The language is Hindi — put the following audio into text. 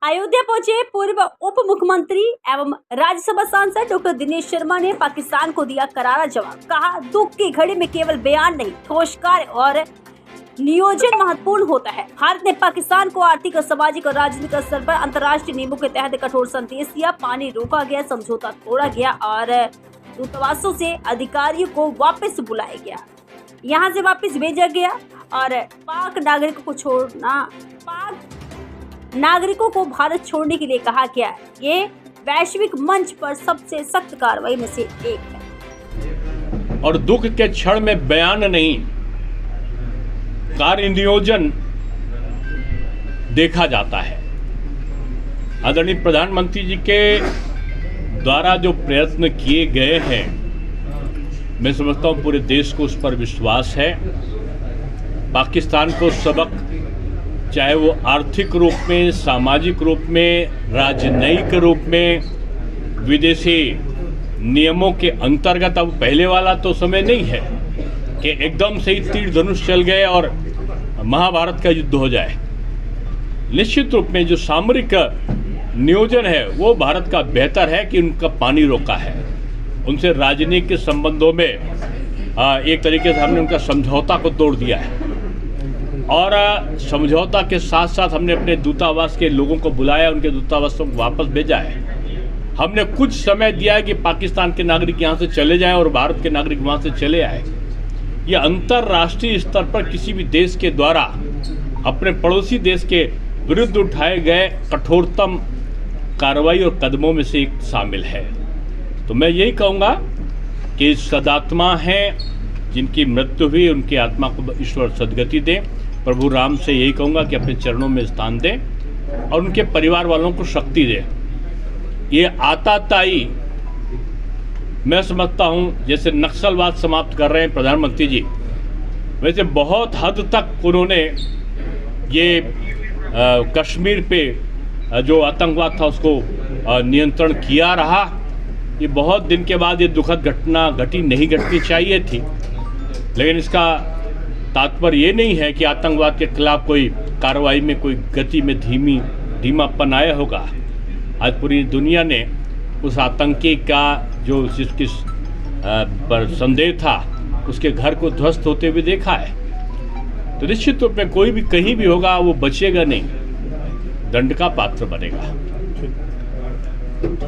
अयोध्या पहुंचे पूर्व उप मुख्यमंत्री एवं राज्यसभा सांसद डॉक्टर दिनेश शर्मा ने पाकिस्तान को दिया करारा जवाब। कहा, दुख की घड़ी में केवल बयान नहीं, ठोस कार्य और नियोजन महत्वपूर्ण होता है। भारत ने पाकिस्तान को आर्थिक और सामाजिक और राजनीतिक स्तर पर अंतर्राष्ट्रीय नियमों के तहत कठोर संदेश दिया। पानी रोका गया, समझौता तोड़ा गया और दूतावासों से अधिकारियों को वापस बुलाया गया, यहाँ से वापस भेजा गया और पाक नागरिकों को भारत छोड़ने के लिए कहा गया। ये वैश्विक मंच पर सबसे सख्त कार्रवाई में से एक है। और दुख के क्षण में बयान नहीं, कार्य नियोजन देखा जाता है। आदरणीय प्रधानमंत्री जी के द्वारा जो प्रयत्न किए गए हैं, मैं समझता हूँ पूरे देश को उस पर विश्वास है। पाकिस्तान को सबक, चाहे वो आर्थिक रूप में, सामाजिक रूप में, राजनयिक रूप में, विदेशी नियमों के अंतर्गत, अब पहले वाला तो समय नहीं है कि एकदम से ही तीर धनुष चल गए और महाभारत का युद्ध हो जाए। निश्चित रूप में जो सामरिक नियोजन है वो भारत का बेहतर है कि उनका पानी रोका है। उनसे राजनीतिक संबंधों में एक तरीके से हमने उनका समझौता को तोड़ दिया है और समझौता के साथ साथ हमने अपने दूतावास के लोगों को बुलाया, उनके दूतावासों को वापस भेजा है। हमने कुछ समय दिया है कि पाकिस्तान के नागरिक यहाँ से चले जाएं और भारत के नागरिक वहाँ से चले आए। ये अंतर्राष्ट्रीय स्तर पर किसी भी देश के द्वारा अपने पड़ोसी देश के विरुद्ध उठाए गए कठोरतम कार्रवाई और कदमों में से एक शामिल है। तो मैं यही कहूँगा कि सदात्मा हैं जिनकी मृत्यु हुई, उनकी आत्मा को ईश्वर सद्गति दे। प्रभु राम से यही कहूँगा कि अपने चरणों में स्थान दें और उनके परिवार वालों को शक्ति दे। ये आताताई मैं समझता हूँ, जैसे नक्सलवाद समाप्त कर रहे हैं प्रधानमंत्री जी, वैसे बहुत हद तक उन्होंने ये कश्मीर पे जो आतंकवाद था उसको नियंत्रण किया रहा। ये बहुत दिन के बाद ये दुखद घटना नहीं घटनी चाहिए थी, लेकिन इसका तात्पर्य ये नहीं है कि आतंकवाद के खिलाफ कोई कार्रवाई में कोई गति में धीमापन आया होगा। आज पूरी दुनिया ने उस आतंकी का जो जिसकी पर संदेह था उसके घर को ध्वस्त होते हुए देखा है। तो निश्चित रूप में कोई भी कहीं भी होगा वो बचेगा नहीं, दंड का पात्र बनेगा।